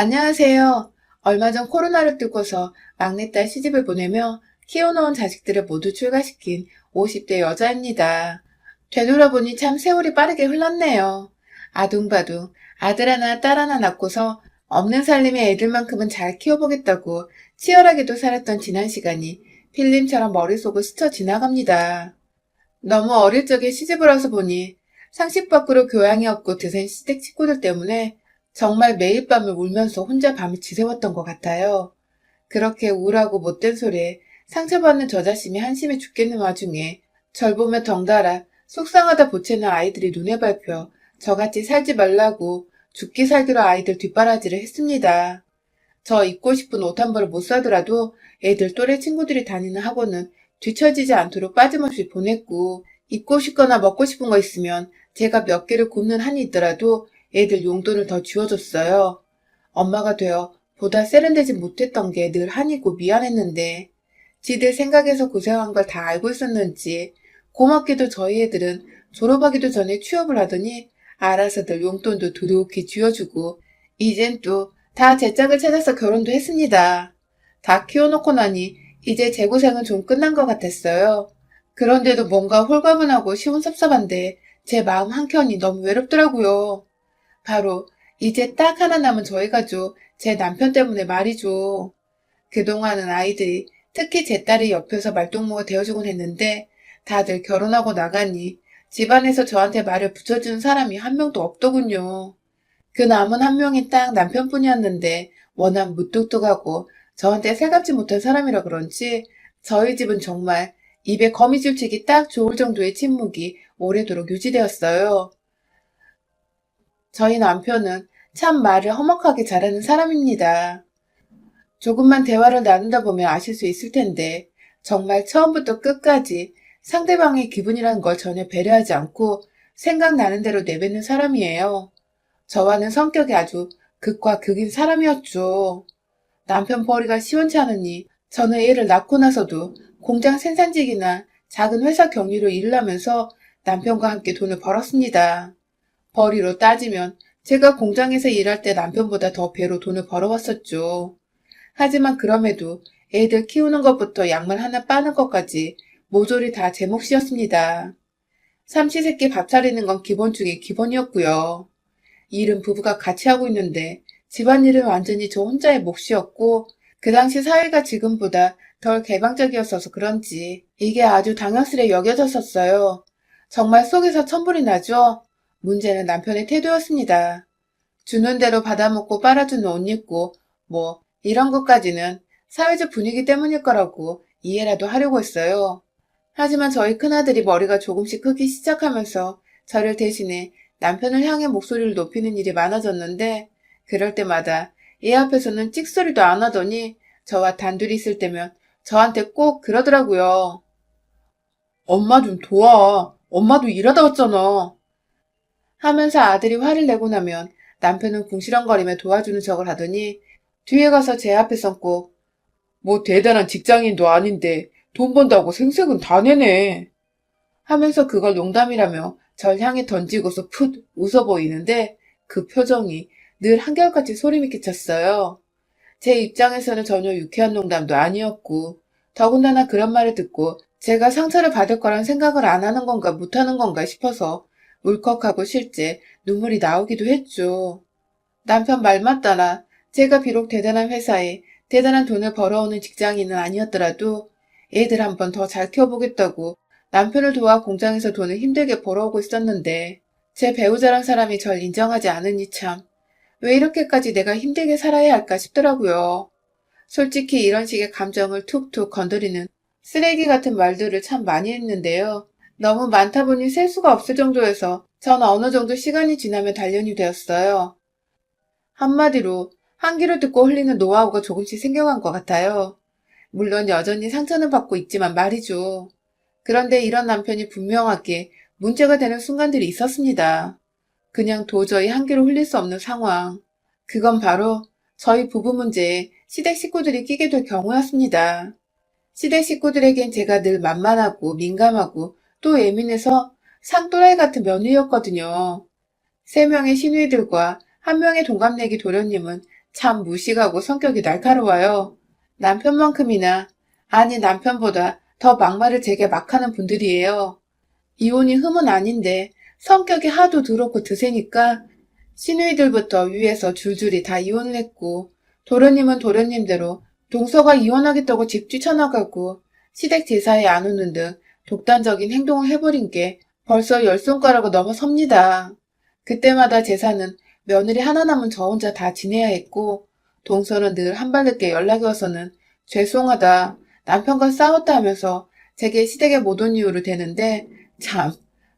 안녕하세요. 얼마 전 코로나를 뚫고서 막내딸 시집을 보내며 키워놓은 자식들을 모두 출가시킨 50대 여자입니다. 되돌아보니 참 세월이 빠르게 흘렀네요. 아둥바둥 아들 하나 딸 하나 낳고서 없는 살림의 애들만큼은 잘 키워보겠다고 치열하게도 살았던 지난 시간이 필름처럼 머릿속을 스쳐 지나갑니다. 너무 어릴 적에 시집을 와서 보니 상식 밖으로 교양이 없고 드센 시댁 식구들 때문에 정말 매일 밤을 울면서 혼자 밤을 지새웠던 것 같아요. 그렇게 우울하고 못된 소리에 상처받는 저 자신이 한심해 죽겠는 와중에 절 보며 덩달아 속상하다 보채는 아이들이 눈에 밟혀 저같이 살지 말라고 죽기 살기로 아이들 뒷바라지를 했습니다. 저 입고 싶은 옷 한 벌을 못 사더라도 애들 또래 친구들이 다니는 학원은 뒤처지지 않도록 빠짐없이 보냈고, 입고 싶거나 먹고 싶은 거 있으면 제가 몇 개를 굽는 한이 있더라도 애들 용돈을 더 쥐어줬어요. 엄마가 되어 보다 세련되지 못했던 게 늘 한이고 미안했는데 지들 생각에서 고생한 걸 다 알고 있었는지 고맙게도 저희 애들은 졸업하기도 전에 취업을 하더니 알아서들 용돈도 두둑히 쥐어주고 이젠 또 다 제 짝을 찾아서 결혼도 했습니다. 다 키워놓고 나니 이제 제 고생은 좀 끝난 것 같았어요. 그런데도 뭔가 홀가분하고 시원섭섭한데 제 마음 한켠이 너무 외롭더라고요. 바로 이제 딱 하나 남은 저희 가족, 제 남편 때문에 말이죠. 그동안은 아이들이 특히 제 딸이 옆에서 말동무가 되어주곤 했는데 다들 결혼하고 나가니 집안에서 저한테 말을 붙여주는 사람이 한 명도 없더군요. 그 남은 한 명이 딱 남편뿐이었는데 워낙 무뚝뚝하고 저한테 살갑지 못한 사람이라 그런지 저희 집은 정말 입에 거미줄 치기 딱 좋을 정도의 침묵이 오래도록 유지되었어요. 저희 남편은 참 말을 허먹하게 잘하는 사람입니다. 조금만 대화를 나누다 보면 아실 수 있을 텐데 정말 처음부터 끝까지 상대방의 기분이라는 걸 전혀 배려하지 않고 생각나는 대로 내뱉는 사람이에요. 저와는 성격이 아주 극과 극인 사람이었죠. 남편 벌이가 시원치 않으니 저는 애를 낳고 나서도 공장 생산직이나 작은 회사 경리로 일을 하면서 남편과 함께 돈을 벌었습니다. 벌이로 따지면 제가 공장에서 일할 때 남편보다 더 배로 돈을 벌어왔었죠. 하지만 그럼에도 애들 키우는 것부터 약물 하나 빠는 것까지 모조리 다 제 몫이었습니다. 삼시세끼 밥 차리는 건 기본 중에 기본이었고요. 일은 부부가 같이 하고 있는데 집안일은 완전히 저 혼자의 몫이었고 그 당시 사회가 지금보다 덜 개방적이었어서 그런지 이게 아주 당연스레 여겨졌었어요. 정말 속에서 천불이 나죠? 문제는 남편의 태도였습니다. 주는 대로 받아먹고 빨아주는 옷 입고 뭐 이런 것까지는 사회적 분위기 때문일 거라고 이해라도 하려고 했어요. 하지만 저희 큰아들이 머리가 조금씩 크기 시작하면서 저를 대신해 남편을 향해 목소리를 높이는 일이 많아졌는데 그럴 때마다 얘 앞에서는 찍소리도 안 하더니 저와 단둘이 있을 때면 저한테 꼭 그러더라고요. 엄마 좀 도와. 엄마도 일하다 왔잖아. 하면서 아들이 화를 내고 나면 남편은 궁시렁거리며 도와주는 척을 하더니 뒤에 가서 제 앞에선 꼭 뭐 대단한 직장인도 아닌데 돈 번다고 생색은 다 내네. 하면서 그걸 농담이라며 절 향해 던지고서 풋 웃어 보이는데 그 표정이 늘 한결같이 소름이 끼쳤어요. 제 입장에서는 전혀 유쾌한 농담도 아니었고 더군다나 그런 말을 듣고 제가 상처를 받을 거란 생각을 안 하는 건가 못하는 건가 싶어서 울컥하고 실제 눈물이 나오기도 했죠. 남편 말 맞다나 제가 비록 대단한 회사에 대단한 돈을 벌어오는 직장인은 아니었더라도 애들 한 번 더 잘 키워보겠다고 남편을 도와 공장에서 돈을 힘들게 벌어오고 있었는데 제 배우자란 사람이 절 인정하지 않으니 참 왜 이렇게까지 내가 힘들게 살아야 할까 싶더라고요. 솔직히 이런 식의 감정을 툭툭 건드리는 쓰레기 같은 말들을 참 많이 했는데요. 너무 많다 보니 셀 수가 없을 정도여서 전 어느 정도 시간이 지나면 단련이 되었어요. 한마디로 한 귀로 듣고 흘리는 노하우가 조금씩 생겨간 것 같아요. 물론 여전히 상처는 받고 있지만 말이죠. 그런데 이런 남편이 분명하게 문제가 되는 순간들이 있었습니다. 그냥 도저히 한 귀로 흘릴 수 없는 상황. 그건 바로 저희 부부 문제에 시댁 식구들이 끼게 될 경우였습니다. 시댁 식구들에겐 제가 늘 만만하고 민감하고 또 예민해서 상또라이 같은 며느리였거든요. 세 명의 시누이들과 한 명의 동갑내기 도련님은 참 무식하고 성격이 날카로워요. 남편만큼이나, 아니 남편보다 더 막말을 제게 막 하는 분들이에요. 이혼이 흠은 아닌데 성격이 하도 더럽고 드세니까 시누이들부터 위에서 줄줄이 다 이혼을 했고, 도련님은 도련님대로 동서가 이혼하겠다고 집 뛰쳐나가고 시댁 제사에 안 오는 등 독단적인 행동을 해버린 게 벌써 10손가락을 넘어섭니다. 그때마다 제사는 며느리 하나 남은 저 혼자 다 지내야 했고, 동서는 늘 한 발 늦게 연락이 와서는 죄송하다, 남편과 싸웠다 하면서 제게 시댁에 못 온 이유를 대는데, 참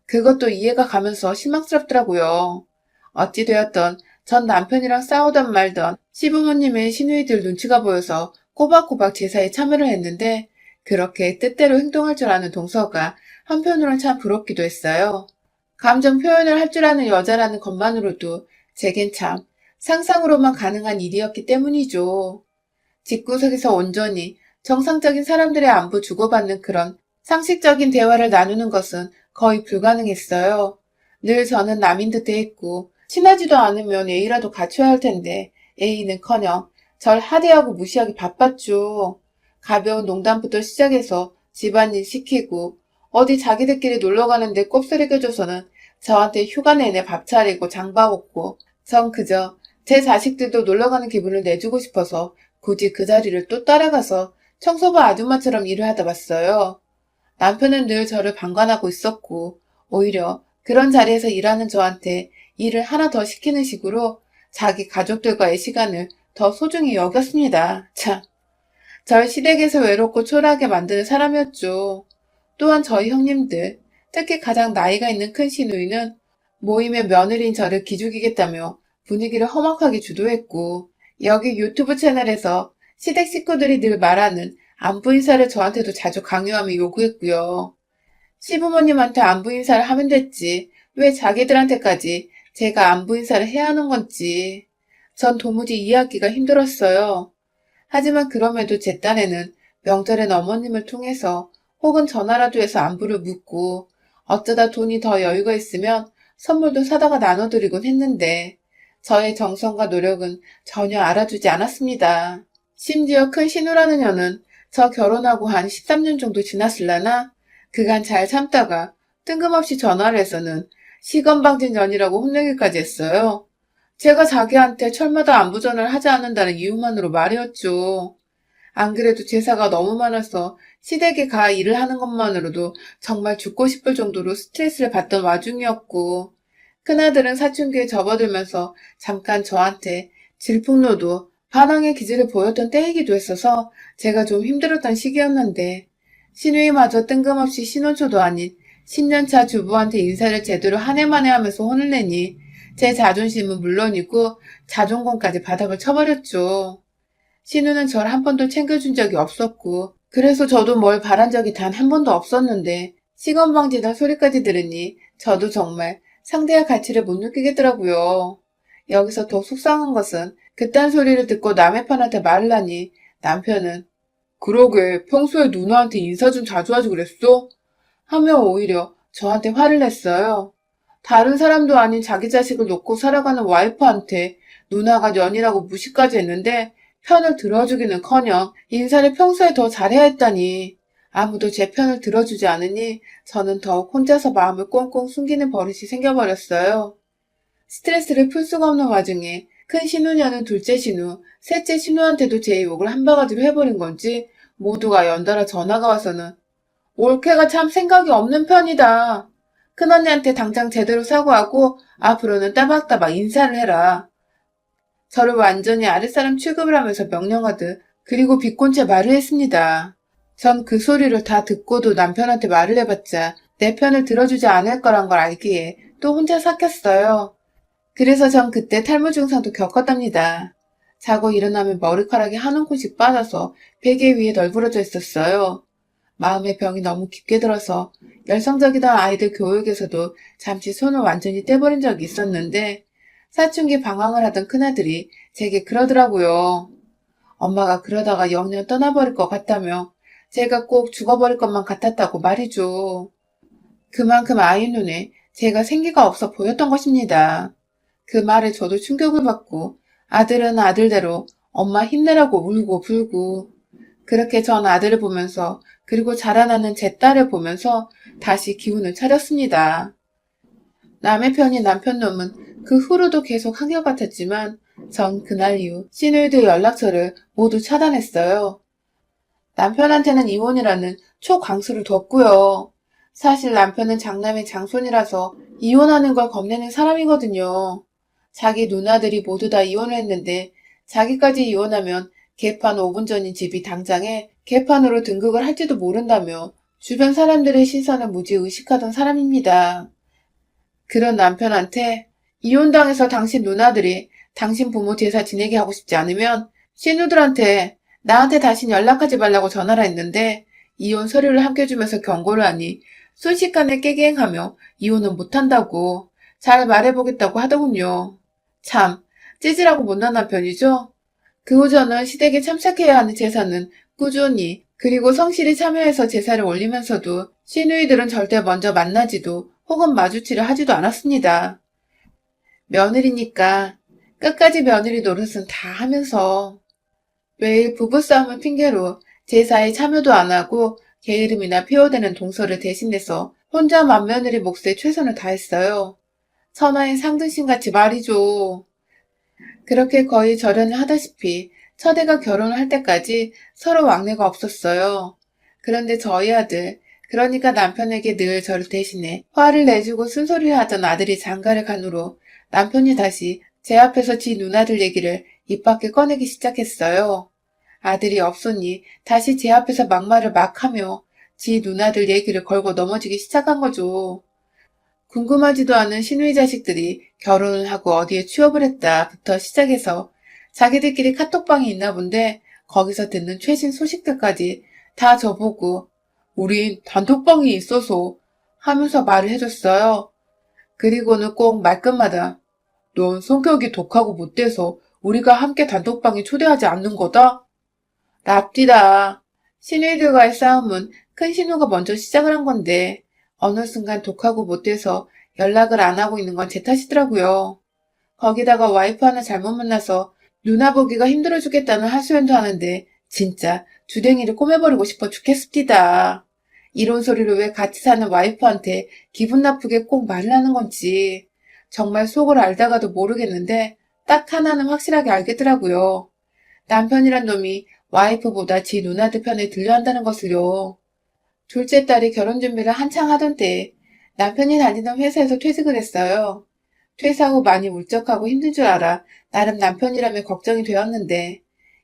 그것도 이해가 가면서 실망스럽더라고요. 어찌되었던 전 남편이랑 싸우던 말던 시부모님의 시누이들 눈치가 보여서 꼬박꼬박 제사에 참여를 했는데, 그렇게 뜻대로 행동할 줄 아는 동서가 한편으론 참 부럽기도 했어요. 감정 표현을 할 줄 아는 여자라는 것만으로도 제겐 참 상상으로만 가능한 일이었기 때문이죠. 집구석에서 온전히 정상적인 사람들의 안부 주고받는 그런 상식적인 대화를 나누는 것은 거의 불가능했어요. 늘 저는 남인 듯 대했고, 친하지도 않으면 A라도 갖춰야 할 텐데 A는커녕 절 하대하고 무시하기 바빴죠. 가벼운 농담부터 시작해서 집안일 시키고, 어디 자기들끼리 놀러 가는데 꼽사리겨줘서는 저한테 휴가 내내 밥 차리고 장 봐먹고, 전 그저 제 자식들도 놀러 가는 기분을 내주고 싶어서 굳이 그 자리를 또 따라가서 청소부 아줌마처럼 일을 하다 봤어요. 남편은 늘 저를 방관하고 있었고, 오히려 그런 자리에서 일하는 저한테 일을 하나 더 시키는 식으로 자기 가족들과의 시간을 더 소중히 여겼습니다. 참, 절 시댁에서 외롭고 초라하게 만드는 사람이었죠. 또한 저희 형님들, 특히 가장 나이가 있는 큰 시누이는 모임의 며느리인 저를 기죽이겠다며 분위기를 험악하게 주도했고, 여기 유튜브 채널에서 시댁 식구들이 늘 말하는 안부 인사를 저한테도 자주 강요하며 요구했고요. 시부모님한테 안부 인사를 하면 됐지, 왜 자기들한테까지 제가 안부 인사를 해야 하는 건지 전 도무지 이해하기가 힘들었어요. 하지만 그럼에도 제 딴에는 명절엔 어머님을 통해서 혹은 전화라도 해서 안부를 묻고, 어쩌다 돈이 더 여유가 있으면 선물도 사다가 나눠드리곤 했는데, 저의 정성과 노력은 전혀 알아주지 않았습니다. 심지어 큰 신우라는 년은 저 결혼하고 한 13년 정도 지났을라나 그간 잘 참다가 뜬금없이 전화를 해서는 시건방진 년이라고 혼내기까지 했어요. 제가 자기한테 철마다 안부 전화를 하지 않는다는 이유만으로 말이었죠. 안 그래도 제사가 너무 많아서 시댁에 가 일을 하는 것만으로도 정말 죽고 싶을 정도로 스트레스를 받던 와중이었고, 큰아들은 사춘기에 접어들면서 잠깐 저한테 질풍노도 반항의 기질을 보였던 때이기도 했어서 제가 좀 힘들었던 시기였는데, 시누이마저 뜬금없이 신혼초도 아닌 10년차 주부한테 인사를 제대로 한 해 만에 하면서 혼을 내니 제 자존심은 물론이고 자존감까지 바닥을 쳐버렸죠. 신우는 절 한 번도 챙겨준 적이 없었고, 그래서 저도 뭘 바란 적이 단 한 번도 없었는데 시건방지다 소리까지 들으니 저도 정말 상대의 가치를 못 느끼겠더라고요. 여기서 더 속상한 것은 그딴 소리를 듣고 남의 편한테 말을 하니 남편은 그러게 평소에 누나한테 인사 좀 자주 하지 그랬어? 하며 오히려 저한테 화를 냈어요. 다른 사람도 아닌 자기 자식을 놓고 살아가는 와이프한테 누나가 년이라고 무시까지 했는데 편을 들어주기는커녕 인사를 평소에 더 잘해야 했다니. 아무도 제 편을 들어주지 않으니 저는 더욱 혼자서 마음을 꽁꽁 숨기는 버릇이 생겨버렸어요. 스트레스를 풀 수가 없는 와중에 큰 신우냐는 둘째 신우, 셋째 신우한테도 제 욕을 한 바가지로 해버린 건지 모두가 연달아 전화가 와서는 올케가 참 생각이 없는 편이다. 큰언니한테 당장 제대로 사과하고 앞으로는 따박따박 인사를 해라. 저를 완전히 아랫사람 취급을 하면서 명령하듯 그리고 비꼰채 말을 했습니다. 전 그 소리를 다 듣고도 남편한테 말을 해봤자 내 편을 들어주지 않을 거란 걸 알기에 또 혼자 삭혔어요. 그래서 전 그때 탈모 증상도 겪었답니다. 자고 일어나면 머리카락이 한 움큼씩 빠져서 베개 위에 널브러져 있었어요. 마음의 병이 너무 깊게 들어서 열성적이던 아이들 교육에서도 잠시 손을 완전히 떼버린 적이 있었는데, 사춘기 방황을 하던 큰아들이 제게 그러더라고요. 엄마가 그러다가 영영 떠나버릴 것 같다며 제가 꼭 죽어버릴 것만 같았다고 말이죠. 그만큼 아이 눈에 제가 생기가 없어 보였던 것입니다. 그 말에 저도 충격을 받고 아들은 아들대로 엄마 힘내라고 울고 불고. 그렇게 전 아들을 보면서 그리고 자라나는 제 딸을 보면서 다시 기운을 차렸습니다. 남의 편인 남편 놈은 그 후로도 계속 한결같았지만 전 그날 이후 시누이들 연락처를 모두 차단했어요. 남편한테는 이혼이라는 초강수를 뒀고요. 사실 남편은 장남의 장손이라서 이혼하는 걸 겁내는 사람이거든요. 자기 누나들이 모두 다 이혼을 했는데 자기까지 이혼하면 개판 5분 전인 집이 당장에 개판으로 등극을 할지도 모른다며 주변 사람들의 시선을 무지 의식하던 사람입니다. 그런 남편한테 이혼당해서 당신 누나들이 당신 부모 제사 지내게 하고 싶지 않으면 신우들한테 나한테 다신 연락하지 말라고 전화를 했는데 이혼 서류를 함께 주면서 경고를 하니 순식간에 깨갱하며 이혼은 못한다고 잘 말해보겠다고 하더군요. 참 찌질하고 못난 남편이죠? 그 후 저는 시댁에 참석해야 하는 제사는 꾸준히 그리고 성실히 참여해서 제사를 올리면서도 시누이들은 절대 먼저 만나지도 혹은 마주치려 하지도 않았습니다. 며느리니까 끝까지 며느리 노릇은 다 하면서 매일 부부싸움을 핑계로 제사에 참여도 안 하고 게으름이나 피워대는 동서를 대신해서 혼자 맏며느리 몫에 최선을 다했어요. 천하의 상등신같이 말이죠. 그렇게 거의 절연을 하다시피 첫애가 결혼을 할 때까지 서로 왕래가 없었어요. 그런데 저희 아들, 그러니까 남편에게 늘 저를 대신해 화를 내주고 쓴소리를 하던 아들이 장가를 간 후로 남편이 다시 제 앞에서 지 누나들 얘기를 입 밖에 꺼내기 시작했어요. 아들이 없으니 다시 제 앞에서 막말을 막 하며 지 누나들 얘기를 걸고 넘어지기 시작한 거죠. 궁금하지도 않은 시누이 자식들이 결혼을 하고 어디에 취업을 했다부터 시작해서 자기들끼리 카톡방이 있나 본데 거기서 듣는 최신 소식들까지 다 저보고 우린 단톡방이 있어서 하면서 말을 해줬어요. 그리고는 꼭 말끝마다 넌 성격이 독하고 못돼서 우리가 함께 단톡방에 초대하지 않는 거다? 랍디다. 시누이들과의 싸움은 큰 신우가 먼저 시작을 한 건데 어느 순간 독하고 못돼서 연락을 안 하고 있는 건 제 탓이더라고요. 거기다가 와이프 하나 잘못 만나서 누나 보기가 힘들어 죽겠다는 하소연도 하는데 진짜 주댕이를 꼬매버리고 싶어 죽겠습니다. 이런 소리를 왜 같이 사는 와이프한테 기분 나쁘게 꼭 말을 하는 건지 정말 속을 알다가도 모르겠는데 딱 하나는 확실하게 알겠더라고요. 남편이란 놈이 와이프보다 지 누나들 편에 들려 한다는 것을요. 둘째 딸이 결혼 준비를 한창 하던 때에 남편이 다니던 회사에서 퇴직을 했어요. 퇴사 후 많이 울적하고 힘든 줄 알아 나름 남편이라면 걱정이 되었는데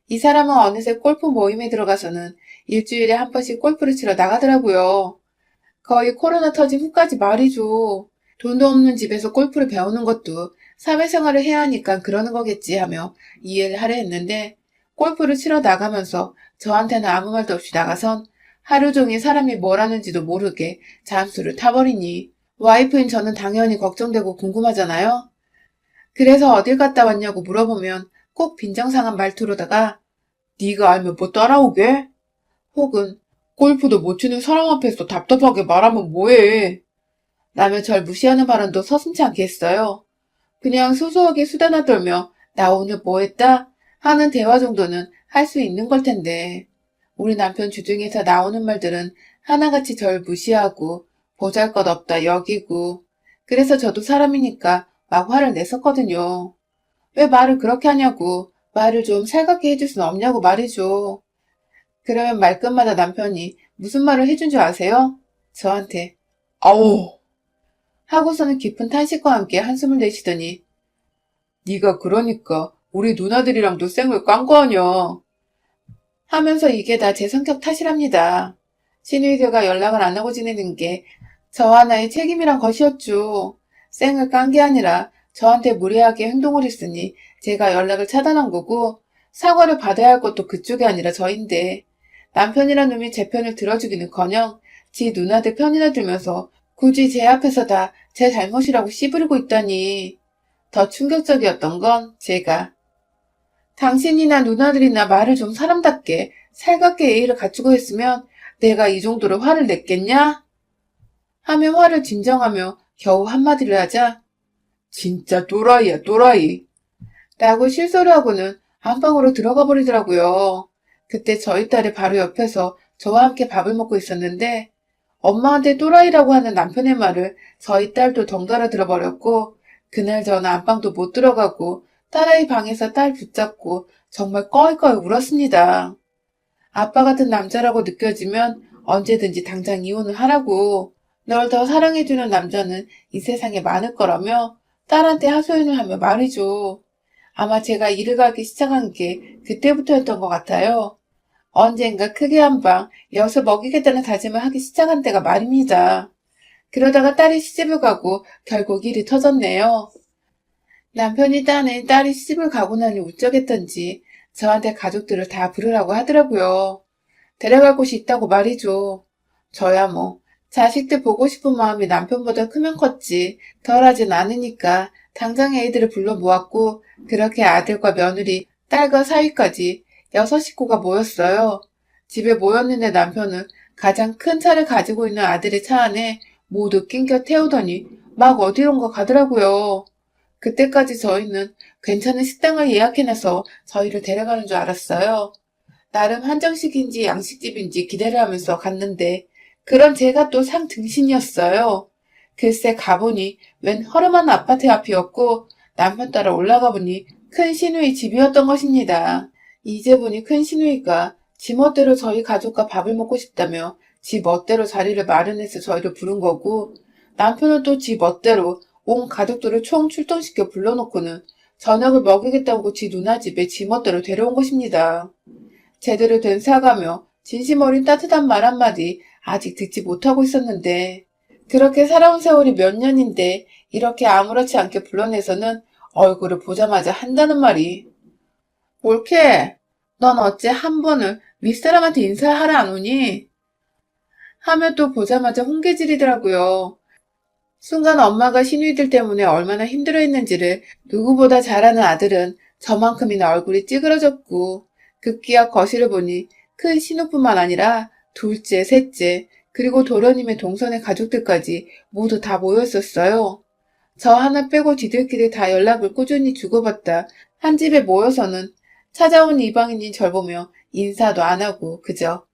이 사람은 어느새 골프 모임에 들어가서는 일주일에 한 번씩 골프를 치러 나가더라고요. 거의 코로나 터진 후까지 말이죠. 돈도 없는 집에서 골프를 배우는 것도 사회생활을 해야 하니까 그러는 거겠지 하며 이해를 하려 했는데 골프를 치러 나가면서 저한테는 아무 말도 없이 나가선 하루 종일 사람이 뭘 하는지도 모르게 잠수를 타버리니 와이프인 저는 당연히 걱정되고 궁금하잖아요. 그래서 어딜 갔다 왔냐고 물어보면 꼭 빈정상한 말투로다가 네가 알면 뭐 따라오게? 혹은 골프도 못 치는 사람 앞에서 답답하게 말하면 뭐해? 라며 절 무시하는 발언도 서슴지 않게 했어요. 그냥 소소하게 수다나 떨며 나 오늘 뭐 했다? 하는 대화 정도는 할 수 있는 걸 텐데 우리 남편 주둥이에서 나오는 말들은 하나같이 절 무시하고 보잘것없다 여기고 그래서 저도 사람이니까 막 화를 냈었거든요. 왜 말을 그렇게 하냐고 말을 좀 살갑게 해줄 순 없냐고 말이죠. 그러면 말끝마다 남편이 무슨 말을 해준 줄 아세요? 저한테 아우 하고서는 깊은 탄식과 함께 한숨을 내쉬더니 네가 그러니까 우리 누나들이랑도 쌩을 깐 거 아냐 하면서 이게 다 제 성격 탓이랍니다. 시누이들과 연락을 안 하고 지내는 게 저 하나의 책임이란 것이었죠. 쌩을 깐 게 아니라 저한테 무례하게 행동을 했으니 제가 연락을 차단한 거고 사과를 받아야 할 것도 그쪽이 아니라 저인데 남편이란 놈이 제 편을 들어주기는커녕 지 누나들 편이나 들면서 굳이 제 앞에서 다 제 잘못이라고 씨부리고 있다니. 더 충격적이었던 건 제가 당신이나 누나들이나 말을 좀 사람답게 살갑게 예의를 갖추고 했으면 내가 이 정도로 화를 냈겠냐? 하며 화를 진정하며 겨우 한마디를 하자 진짜 또라이야 또라이. 라고 실소를 하고는 안방으로 들어가 버리더라고요. 그때 저희 딸이 바로 옆에서 저와 함께 밥을 먹고 있었는데 엄마한테 또라이라고 하는 남편의 말을 저희 딸도 덩달아 들어버렸고 그날 저는 안방도 못 들어가고 딸아이 방에서 딸 붙잡고 정말 꺼이꺼이 울었습니다. 아빠 같은 남자라고 느껴지면 언제든지 당장 이혼을 하라고 널 더 사랑해주는 남자는 이 세상에 많을 거라며 딸한테 하소연을 하며 말이죠. 아마 제가 일을 가기 시작한 게 그때부터였던 것 같아요. 언젠가 크게 한 방 여서 먹이겠다는 다짐을 하기 시작한 때가 말입니다. 그러다가 딸이 시집을 가고 결국 일이 터졌네요. 남편이 따는 딸이 시집을 가고 나니 우쩍했던지 저한테 가족들을 다 부르라고 하더라고요. 데려갈 곳이 있다고 말이죠. 저야 뭐 자식들 보고 싶은 마음이 남편보다 크면 컸지 덜하진 않으니까 당장 애들을 불러 모았고 그렇게 아들과 며느리, 딸과 사위까지 6식구가 모였어요. 집에 모였는데 남편은 가장 큰 차를 가지고 있는 아들의 차 안에 모두 낑겨 태우더니 막 어디론가 가더라고요. 그때까지 저희는 괜찮은 식당을 예약해놔서 저희를 데려가는 줄 알았어요. 나름 한정식인지 양식집인지 기대를 하면서 갔는데 그런 제가 또 상등신이었어요. 글쎄 가보니 웬 허름한 아파트 앞이었고 남편 따라 올라가 보니 큰 시누이 집이었던 것입니다. 이제 보니 큰 시누이가 지 멋대로 저희 가족과 밥을 먹고 싶다며 지 멋대로 자리를 마련해서 저희를 부른 거고 남편은 또 지 멋대로 온 가족들을 총 출동시켜 불러놓고는 저녁을 먹이겠다고 지 누나 집에 지 멋대로 데려온 것입니다. 제대로 된 사과며 진심 어린 따뜻한 말 한마디 아직 듣지 못하고 있었는데 그렇게 살아온 세월이 몇 년인데 이렇게 아무렇지 않게 불러내서는 얼굴을 보자마자 한다는 말이 옳게 넌 어째 한 번을 윗사람한테 인사하라 안 오니? 하며 또 보자마자 훈계질이더라고요. 순간 엄마가 시누이들 때문에 얼마나 힘들어했는지를 누구보다 잘 아는 아들은 저만큼이나 얼굴이 찌그러졌고 급기야 거실을 보니 큰 신우뿐만 아니라 둘째, 셋째, 그리고 도련님의 동선의 가족들까지 모두 다 모였었어요. 저 하나 빼고 지들끼리 다 연락을 꾸준히 주고받다 한 집에 모여서는 찾아온 이방인인 절 보며 인사도 안 하고 그저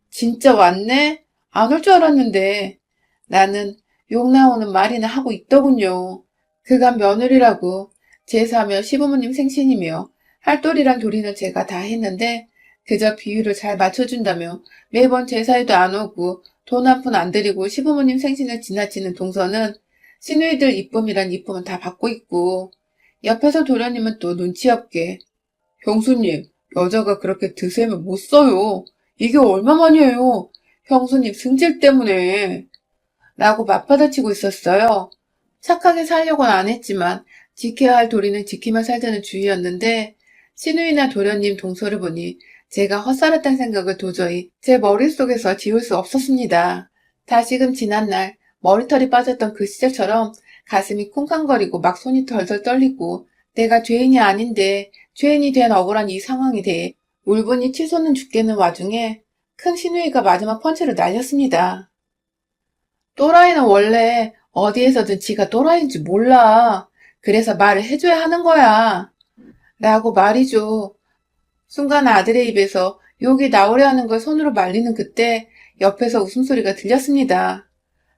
진짜 왔네? 안 올 줄 알았는데 나는 욕 나오는 말이나 하고 있더군요. 그간 며느리라고 제사며 시부모님 생신이며 할돌이랑 도리는 제가 다 했는데 그저 비율을 잘 맞춰준다며 매번 제사에도 안 오고 돈 한 푼 안 드리고 시부모님 생신을 지나치는 동서는 시누이들 이쁨이란 이쁨은 다 받고 있고 옆에서 도련님은 또 눈치 없게 형수님 여자가 그렇게 드세면 못 써요. 이게 얼마만이에요. 형수님 승질 때문에 라고 맞받아치고 있었어요. 착하게 살려고는 안 했지만 지켜야 할 도리는 지키며 살자는 주의였는데 시누이나 도련님 동서를 보니 제가 헛살았다는 생각을 도저히 제 머릿속에서 지울 수 없었습니다. 다시금 지난날 머리털이 빠졌던 그 시절처럼 가슴이 쿵쾅거리고 막 손이 덜덜 떨리고 내가 죄인이 아닌데 죄인이 된 억울한 이 상황에 대해 울분이 치솟는 죽겠는 와중에 큰 시누이가 마지막 펀치를 날렸습니다. 또라이는 원래 어디에서든 지가 또라이인지 몰라. 그래서 말을 해줘야 하는 거야. 라고 말이죠. 순간 아들의 입에서 욕이 나오려 하는 걸 손으로 말리는 그때 옆에서 웃음소리가 들렸습니다.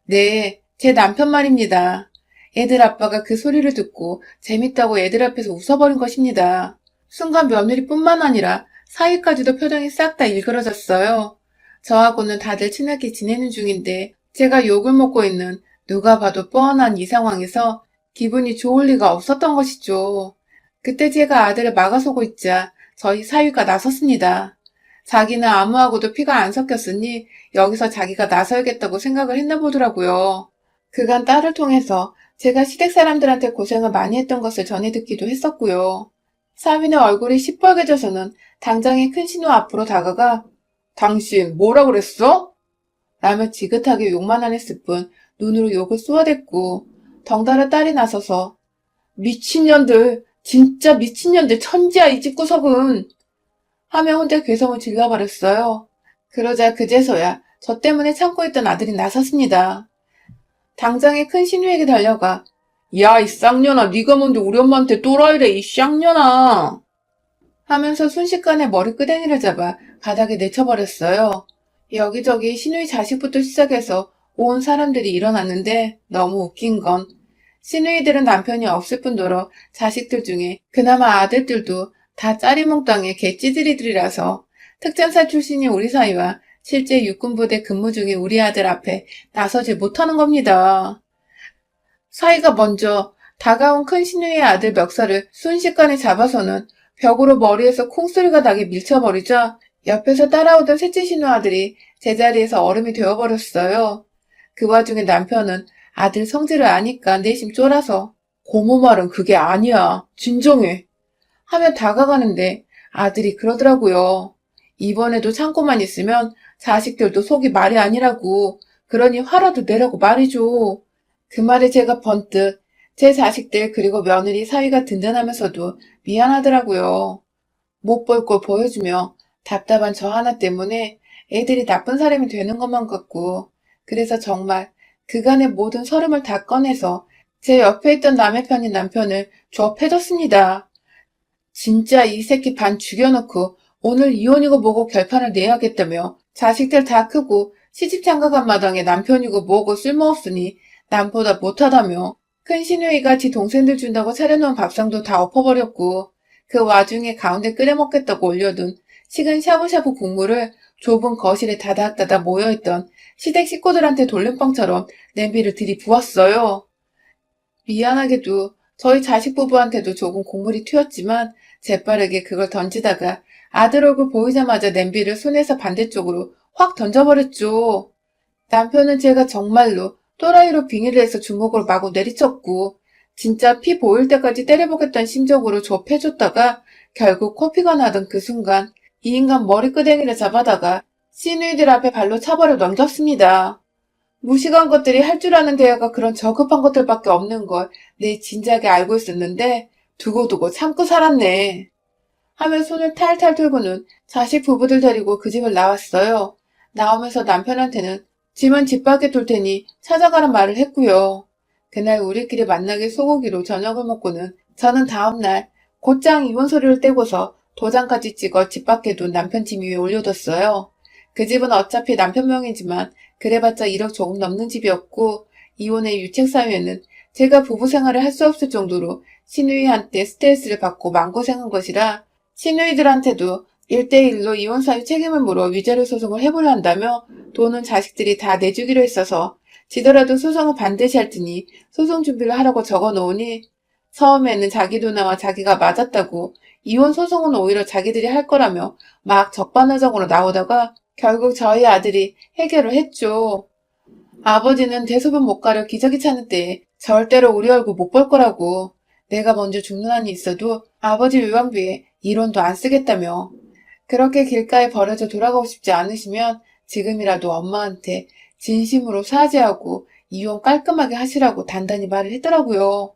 네, 제 남편 말입니다. 애들 아빠가 그 소리를 듣고 재밌다고 애들 앞에서 웃어버린 것입니다. 순간 며느리뿐만 아니라 사위까지도 표정이 싹 다 일그러졌어요. 저하고는 다들 친하게 지내는 중인데 제가 욕을 먹고 있는 누가 봐도 뻔한 이 상황에서 기분이 좋을 리가 없었던 것이죠. 그때 제가 아들을 막아서고 있자 저희 사위가 나섰습니다. 자기는 아무하고도 피가 안 섞였으니 여기서 자기가 나서야겠다고 생각을 했나 보더라고요. 그간 딸을 통해서 제가 시댁 사람들한테 고생을 많이 했던 것을 전해 듣기도 했었고요. 사위는 얼굴이 시뻘개져서는 당장의 큰 신우 앞으로 다가가 당신 뭐라 그랬어? 라며 지긋하게 욕만 안 했을 뿐 눈으로 욕을 쏘아댔고 덩달아 딸이 나서서 미친년들 진짜 미친년들 천지야 이 집구석은 하며 혼자 괴성을 질러버렸어요. 그러자 그제서야 저 때문에 참고 있던 아들이 나섰습니다. 당장에 큰 신우에게 달려가 야, 이 쌍년아, 네가 뭔데 우리 엄마한테 또라이래, 이 쌍년아. 하면서 순식간에 머리끄댕이를 잡아 바닥에 내쳐버렸어요. 여기저기 신우이 자식부터 시작해서 온 사람들이 일어났는데 너무 웃긴 건 신우이들은 남편이 없을 뿐더러 자식들 중에 그나마 아들들도 다 짜리몽땅의 개찌들이들이라서 특전사 출신이 우리 사이와 실제 육군부대 근무 중인 우리 아들 앞에 나서지 못하는 겁니다. 사이가 먼저 다가온 큰 신우이의 아들 멱살을 순식간에 잡아서는 벽으로 머리에서 콩소리가 나게 밀쳐버리자 옆에서 따라오던 셋째 신우 아들이 제자리에서 얼음이 되어버렸어요. 그 와중에 남편은 아들 성질을 아니까 내심 쫄아서 고모 말은 그게 아니야. 진정해. 하며 다가가는데 아들이 그러더라고요. 이번에도 참고만 있으면 자식들도 속이 말이 아니라고. 그러니 화라도 내라고 말이죠. 그 말에 제가 번뜩 제 자식들 그리고 며느리 사위가 든든하면서도 미안하더라고요. 못 볼 걸 보여주며 답답한 저 하나 때문에 애들이 나쁜 사람이 되는 것만 같고 그래서 정말 그간의 모든 서름을 다 꺼내서 제 옆에 있던 남의 편인 남편을 줘 패줬습니다. 진짜 이 새끼 반 죽여놓고 오늘 이혼이고 뭐고 결판을 내야겠다며 자식들 다 크고 시집 장가간 마당에 남편이고 뭐고 쓸모없으니 남보다 못하다며 큰 시누이가 지 동생들 준다고 차려놓은 밥상도 다 엎어버렸고 그 와중에 가운데 끓여 먹겠다고 올려둔 식은 샤브샤브 국물을 좁은 거실에 다닥다닥 모여있던 시댁 식구들한테 돌림방처럼 냄비를 들이부었어요. 미안하게도 저희 자식 부부한테도 조금 국물이 튀었지만 재빠르게 그걸 던지다가 아들 얼굴 보이자마자 냄비를 손에서 반대쪽으로 확 던져버렸죠. 남편은 제가 정말로 또라이로 빙의를 해서 주먹으로 마구 내리쳤고 진짜 피 보일 때까지 때려보겠다는 심정으로 줘 패줬다가 결국 코피가 나던 그 순간 이 인간 머리끄댕이를 잡아다가 시누이들 앞에 발로 차버려 넘겼습니다. 무식한 것들이 할 줄 아는 대화가 그런 저급한 것들밖에 없는 걸 내 진작에 알고 있었는데 두고두고 참고 살았네. 하며 손을 탈탈 털고는 자식 부부들 데리고 그 집을 나왔어요. 나오면서 남편한테는 짐은 집 밖에 둘 테니 찾아가란 말을 했고요. 그날 우리끼리 만나게 소고기로 저녁을 먹고는 저는 다음날 곧장 이혼 소리를 떼고서 도장까지 찍어 집 밖에 둔 남편 짐 위에 올려뒀어요. 그 집은 어차피 남편 명이지만 그래봤자 1억 조금 넘는 집이었고 이혼의 유책 사유에는 제가 부부 생활을 할 수 없을 정도로 시누이한테 스트레스를 받고 마음고생한 것이라 시누이들한테도 1대1로 이혼 사유 책임을 물어 위자료 소송을 해보려 한다며 돈은 자식들이 다 내주기로 했어서 지더라도 소송을 반드시 할 테니 소송 준비를 하라고 적어놓으니 처음에는 자기 누나와 자기가 맞았다고 이혼 소송은 오히려 자기들이 할 거라며 막 적반하장으로 나오다가 결국 저희 아들이 해결을 했죠. 아버지는 대소변 못 가려 기저귀 차는 때에 절대로 우리 얼굴 못 볼 거라고 내가 먼저 죽는 한이 있어도 아버지 위반비에 1원도 안 쓰겠다며 그렇게 길가에 버려져 돌아가고 싶지 않으시면 지금이라도 엄마한테 진심으로 사죄하고 이혼 깔끔하게 하시라고 단단히 말을 했더라고요.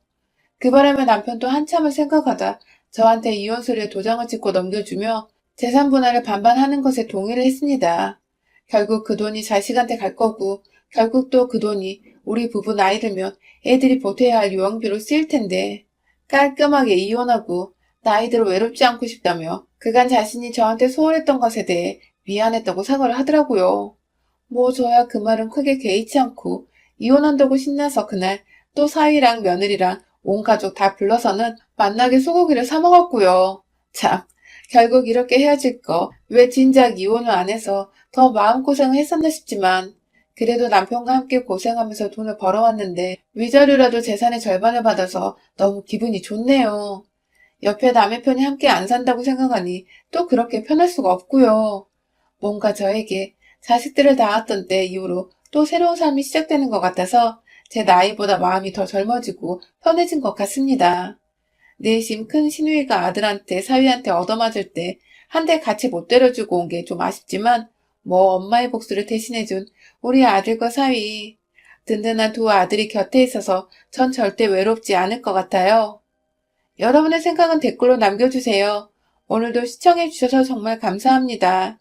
그 바람에 남편도 한참을 생각하다 저한테 이혼서류에 도장을 찍고 넘겨주며 재산 분할을 반반 하는 것에 동의를 했습니다. 결국 그 돈이 자식한테 갈 거고 결국 또 그 돈이 우리 부부 나이 들면 애들이 보태야 할 유언비로 쓰일 텐데 깔끔하게 이혼하고 나이대로 외롭지 않고 싶다며 그간 자신이 저한테 소홀했던 것에 대해 미안했다고 사과를 하더라고요. 뭐 저야 그 말은 크게 개의치 않고 이혼한다고 신나서 그날 또 사위랑 며느리랑 온 가족 다 불러서는 만나게 소고기를 사 먹었고요. 참, 결국 이렇게 헤어질 거 왜 진작 이혼을 안 해서 더 마음고생을 했었나 싶지만 그래도 남편과 함께 고생하면서 돈을 벌어왔는데 위자료라도 재산의 절반을 받아서 너무 기분이 좋네요. 옆에 남의 편이 함께 안 산다고 생각하니 또 그렇게 편할 수가 없고요. 뭔가 저에게 자식들을 낳았던 때 이후로 또 새로운 삶이 시작되는 것 같아서 제 나이보다 마음이 더 젊어지고 편해진 것 같습니다. 내심 큰 시누이가 아들한테 사위한테 얻어맞을 때 한 대 같이 못 때려주고 온 게 좀 아쉽지만 뭐 엄마의 복수를 대신해준 우리 아들과 사위 든든한 두 아들이 곁에 있어서 전 절대 외롭지 않을 것 같아요. 여러분의 생각은 댓글로 남겨주세요. 오늘도 시청해주셔서 정말 감사합니다.